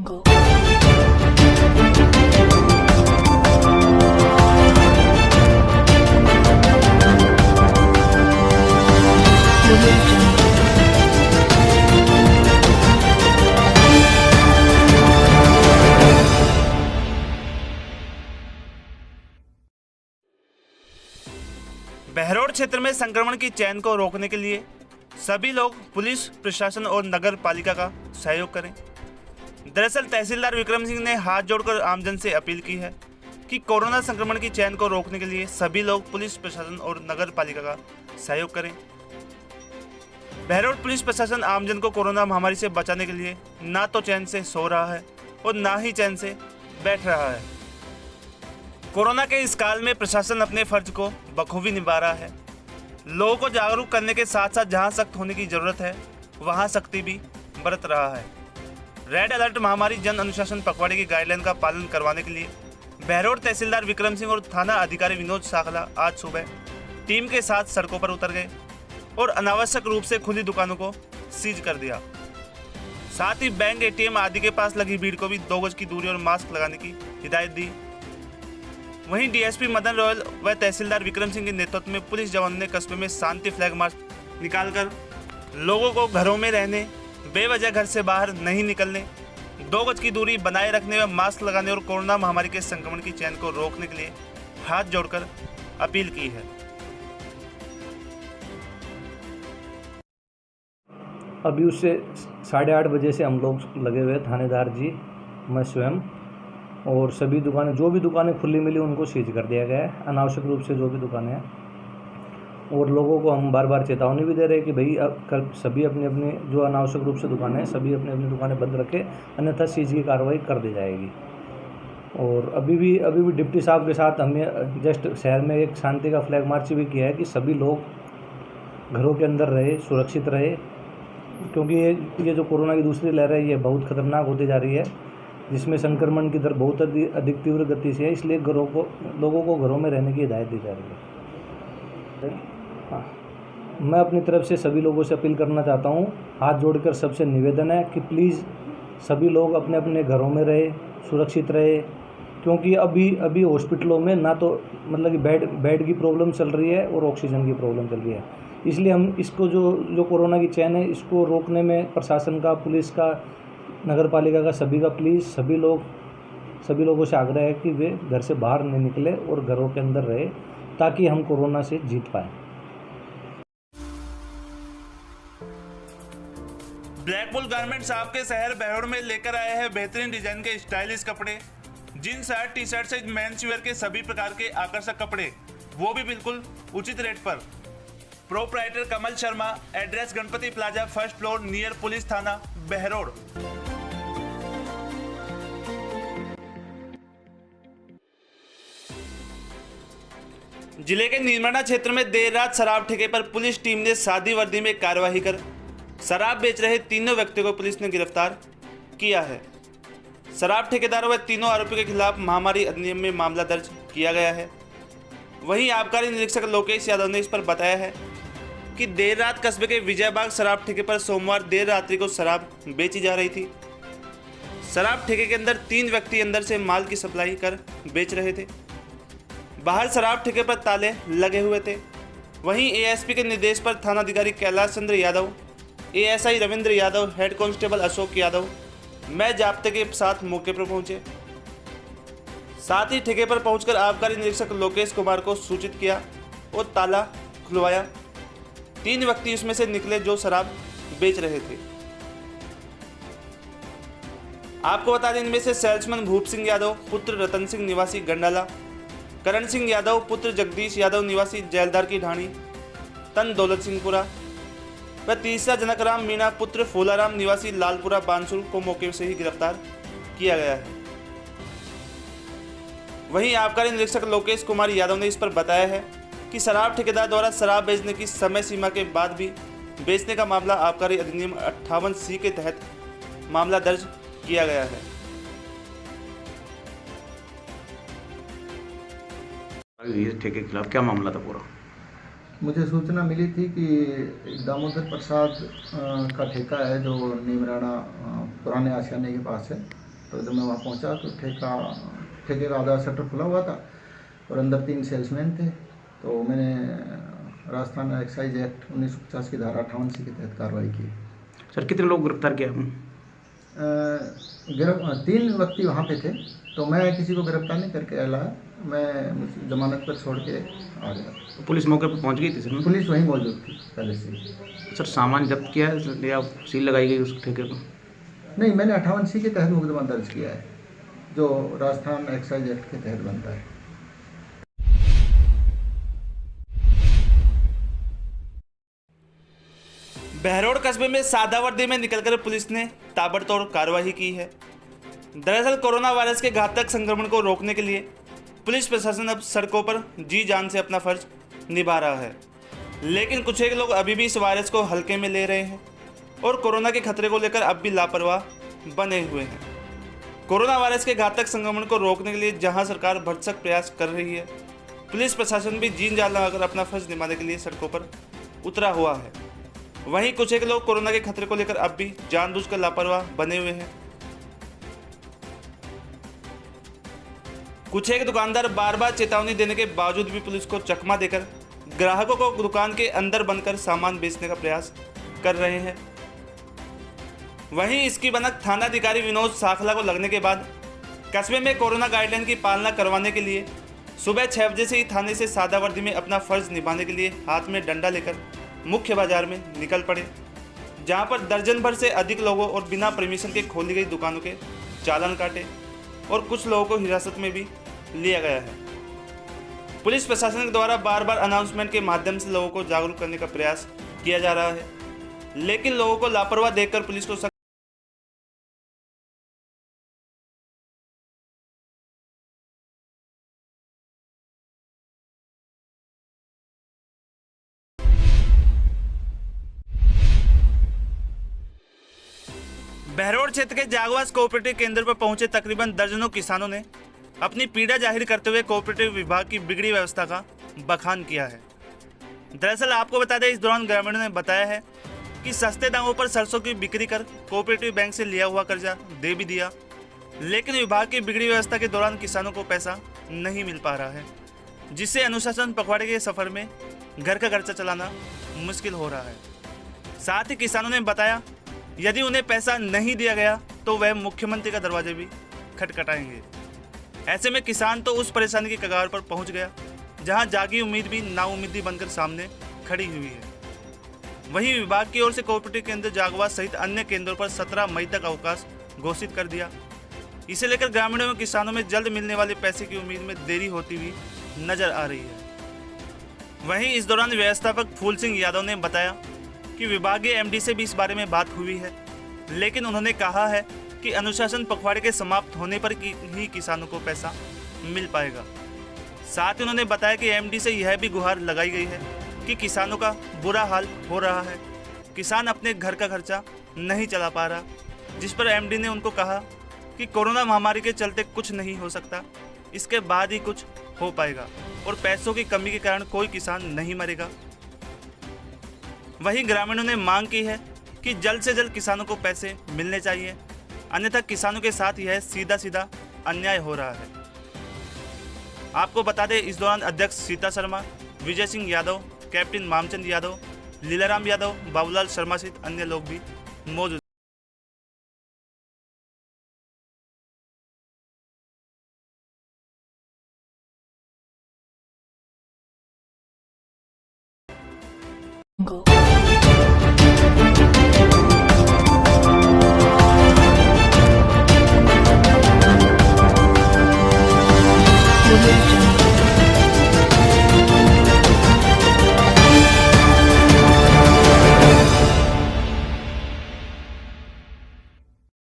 Go. Behror क्षेत्र में संक्रमण की चेन को रोकने के लिए सभी लोग पुलिस प्रशासन और नगर पालिका का सहयोग करें। दरअसल तहसीलदार विक्रम सिंह ने हाथ जोड़कर आमजन से अपील की है कि कोरोना संक्रमण की चेन को रोकने के लिए सभी लोग पुलिस प्रशासन और नगर पालिका का सहयोग करें। बहरोड पुलिस प्रशासन आमजन को कोरोना महामारी से बचाने के लिए ना तो चैन से सो रहा है और ना ही चैन से बैठ रहा है। कोरोना के इस काल में प्रशासन अपने फर्ज को बखूबी निभा रहा है। लोगों को जागरूक करने के साथ साथ जहां सख्त होने की जरूरत है वहां सख्ती भी बरत रहा है। रेड अलर्ट महामारी जन अनुशासन पखवाड़े की गाइडलाइन का पालन करवाने के लिए बहरोड तहसीलदार विक्रम सिंह और थाना अधिकारी विनोद साखला आज सुबह टीम के साथ सड़कों पर उतर गए और अनावश्यक रूप से खुली दुकानों को सीज कर दिया। साथ ही बैंक, एटीएम आदि के पास लगी भीड़ को भी 2 गज की दूरी और मास्क लगाने की हिदायत दी। वहीं डीएसपी मदन रॉयल व तहसीलदार विक्रम सिंह के नेतृत्व में पुलिस जवानों ने कस्बे में शांति फ्लैग मार्च निकालकर लोगों को घरों में रहने, बेवजह घर से बाहर नहीं निकलने, 2 गज की दूरी बनाए रखने व मास्क लगाने और कोरोना महामारी के संक्रमण की चेन को रोकने के लिए हाथ जोड़कर अपील की है। अभी उससे 8:30 बजे से हम लोग लगे हुए, थानेदार जी, मैं स्वयं और सभी दुकानें, जो भी दुकानें खुली मिली उनको सीज कर दिया गया है, अनावश्यक रूप से जो भी दुकानें हैं। और लोगों को हम बार बार चेतावनी भी दे रहे हैं कि भाई अब कल सभी अपनी अपनी जो अनावश्यक रूप से दुकानें हैं सभी अपनी अपनी दुकानें बंद रखें, अन्यथा सीज की कार्रवाई कर दी जाएगी। और अभी भी डिप्टी साहब के साथ हमने जस्ट शहर में एक शांति का फ्लैग मार्च भी किया है कि सभी लोग घरों के अंदर रहे, सुरक्षित रहे, क्योंकि ये जो कोरोना की दूसरी लहर है ये बहुत खतरनाक होती जा रही है, जिसमें संक्रमण की दर बहुत अधिक तीव्र गति से है। इसलिए लोगों को घरों में रहने की हिदायत दी जा रही है। हाँ, मैं अपनी तरफ से सभी लोगों से अपील करना चाहता हूँ, हाथ जोड़कर सबसे निवेदन है कि प्लीज़ सभी लोग अपने अपने घरों में रहे, सुरक्षित रहे, क्योंकि अभी हॉस्पिटलों में ना तो मतलब कि बेड की प्रॉब्लम चल रही है और ऑक्सीजन की प्रॉब्लम चल रही है। इसलिए हम इसको जो कोरोना की चैन है इसको रोकने में प्रशासन का, पुलिस का, नगर पालिका का, सभी का प्लीज़ सभी लोगों से आग्रह है कि वे घर से बाहर नहीं निकले और घरों के अंदर रहे, ताकि हम कोरोना से जीत पाएँ। ब्लैक बुल गारमेंट्स आपके शहर बहरोड में लेकर आए हैं बेहतरीन डिजाइन के स्टाइलिश कपड़े, जींस, शर्ट, टी शर्ट से मेंस वेयर के सभी प्रकार के आकर्षक कपड़े, वो भी बिल्कुल उचित रेट पर। Proprietor Kamal Sharma, address Ganpati plaza, first floor, near police थाना, बहरोड। जिले के नीमराना क्षेत्र में देर रात शराब ठेके पर पुलिस टीम ने सादी वर्दी में कार्यवाही कर शराब बेच रहे 3 व्यक्तियों को पुलिस ने गिरफ्तार किया है। शराब ठेकेदारों व 3 आरोपियों के खिलाफ महामारी अधिनियम में मामला दर्ज किया गया है। वहीं आबकारी निरीक्षक लोकेश यादव ने इस पर बताया है कि देर रात कस्बे के विजयबाग शराब ठेके पर सोमवार देर रात्रि को शराब बेची जा रही थी। शराब ठेके के अंदर 3 व्यक्ति अंदर से माल की सप्लाई कर बेच रहे थे। बाहर शराब ठेके पर ताले लगे हुए थे। वहीं एएसपी के निर्देश पर थानाधिकारी Kailash Chandra Yadav, ASI Ravindra Yadav, head constable Ashok Yadav मैं जाब्ते के साथ मौके पर पहुंचे। साथ ही ठेके पर पहुंचकर आबकारी निरीक्षक लोकेश कुमार को सूचित किया और ताला खुलवाया। 3 व्यक्ति उसमें से निकले जो शराब बेच रहे थे। आपको बता दें, इनमें से सेल्समैन भूप सिंह यादव पुत्र रतन सिंह निवासी गंडाला, करण सिंह यादव पुत्र जगदीश यादव निवासी जैलदार की ढाणी, तन दौलत सिंहपुरा व तीसरा जनकराम मीणा पुत्र फूलाराम निवासी लालपुरा बांसुर को मौके से ही गिरफ्तार किया गया है। वहीं आबकारी निरीक्षक लोकेश कुमार यादव ने इस पर बताया है कि शराब ठेकेदार द्वारा शराब बेचने की समय सीमा के बाद भी बेचने का मामला आबकारी अधिनियम 58C के तहत मामला दर्ज किया गया है। ये ठेके के खिलाफ क्या मामला था पूरा? मुझे सूचना मिली थी कि दामोदर प्रसाद का ठेका है जो नीमराना पुराने आशियाने के पास है। तो जब मैं वहाँ पहुँचा तो ठेके का आधा शटर खुला हुआ था और अंदर 3 सेल्समैन थे। तो मैंने राजस्थान एक्साइज एक्ट 1950 की धारा 58C के तहत कार्रवाई की। सर कितने लोग गिरफ्तार किया आपने? 3 व्यक्ति वहाँ पे थे, तो मैं किसी को गिरफ्तार नहीं करके लाया, मैं जमानत पर छोड़ के आ गया। तो पुलिस मौके पर पहुंच गई थी सर? पुलिस वहीं मौजूद थी पहले से। सर सामान जब्त किया है या सील लगाई गई उस ठेके पर? नहीं, मैंने 58C के तहत मुकदमा दर्ज किया है, जो राजस्थान एक्साइज एक्ट के तहत बनता है। बहरोड कस्बे में सादा वर्दी में निकलकर पुलिस ने ताबड़तोड़ कार्रवाई की है। दरअसल कोरोना वायरस के घातक संक्रमण को रोकने के लिए पुलिस प्रशासन अब सड़कों पर जी जान से अपना फर्ज निभा रहा है, लेकिन कुछ एक लोग अभी भी इस वायरस को हल्के में ले रहे हैं और कोरोना के खतरे को लेकर अब भी लापरवाह बने हुए हैं। कोरोना वायरस के घातक संक्रमण को रोकने के लिए जहां सरकार भरसक प्रयास कर रही है, पुलिस प्रशासन भी जीन जान लगाकर अपना फर्ज निभाने के लिए सड़कों पर उतरा हुआ है। वहीं कुछ एक लोग कोरोना के खतरे को लेकर अब भी जानबूझकर लापरवाह बने हुए हैं। कुछ एक दुकानदार बार बार चेतावनी देने के बावजूद भी पुलिस को चकमा देकर ग्राहकों को दुकान के अंदर बंद कर सामान बेचने का प्रयास कर रहे हैं। वहीं इसकी भनक थानाधिकारी विनोद साखला को लगने के बाद कस्बे में कोरोना गाइडलाइन की पालना करवाने के लिए सुबह 6 बजे से ही थाने से सादा वर्दी में अपना फर्ज निभाने के लिए हाथ में डंडा लेकर मुख्य बाजार में निकल पड़े, जहां पर दर्जन भर से अधिक लोगों और बिना परमिशन के खोली गई दुकानों के चालान काटे और कुछ लोगों को हिरासत में भी लिया गया है। पुलिस प्रशासन के द्वारा बार बार अनाउंसमेंट के माध्यम से लोगों को जागरूक करने का प्रयास किया जा रहा है, लेकिन लोगों को लापरवाह देखकर पुलिस को बहरोड क्षेत्र के जागवास कोऑपरेटिव केंद्र पर पहुंचे तकरीबन दर्जनों किसानों ने अपनी पीड़ा जाहिर करते हुए कोऑपरेटिव विभाग की बिगड़ी व्यवस्था का बखान किया है। दरअसल आपको बता दें, इस दौरान ग्रामीणों ने बताया है कि सस्ते दामों पर सरसों की बिक्री कर कोऑपरेटिव बैंक से लिया हुआ कर्जा दे भी दिया, लेकिन विभाग की बिगड़ी व्यवस्था के दौरान किसानों को पैसा नहीं मिल पा रहा है, जिससे अनुशासन पखवाड़े के सफर में घर का खर्चा चलाना मुश्किल हो रहा है। साथ ही किसानों ने बताया यदि उन्हें पैसा नहीं दिया गया तो वह मुख्यमंत्री का दरवाजे भी खटखटाएंगे। ऐसे में किसान तो उस परेशानी की कगार पर पहुंच गया जहां जागी उम्मीद भी नाउम्मीदी बनकर सामने खड़ी हुई है। वहीं विभाग की ओर से कोऑपरेटिव केंद्र जागवास सहित अन्य केंद्रों पर 17 मई तक अवकाश घोषित कर दिया। इसे लेकर ग्रामीणों और किसानों में जल्द मिलने वाले पैसे की उम्मीद में देरी होती हुई नजर आ रही है। वहीं इस दौरान व्यवस्थापक फूल सिंह यादव ने बताया कि विभागीय एमडी से भी इस बारे में बात हुई है, लेकिन उन्होंने कहा है कि अनुशासन पखवाड़े के समाप्त होने पर ही किसानों को पैसा मिल पाएगा। साथ ही उन्होंने बताया कि एमडी से यह भी गुहार लगाई गई है कि किसानों का बुरा हाल हो रहा है, किसान अपने घर का खर्चा नहीं चला पा रहा, जिस पर एमडी ने उनको कहा कि कोरोना महामारी के चलते कुछ नहीं हो सकता, इसके बाद ही कुछ हो पाएगा और पैसों की कमी के कारण कोई किसान नहीं मरेगा। वहीं ग्रामीणों ने मांग की है कि जल्द से जल्द किसानों को पैसे मिलने चाहिए, अन्यथा किसानों के साथ यह सीधा सीधा अन्याय हो रहा है। आपको बता दें, इस दौरान अध्यक्ष सीता शर्मा, विजय सिंह यादव, कैप्टन मामचंद यादव, लीलाराम यादव, बाबूलाल शर्मा सहित अन्य लोग भी मौजूद।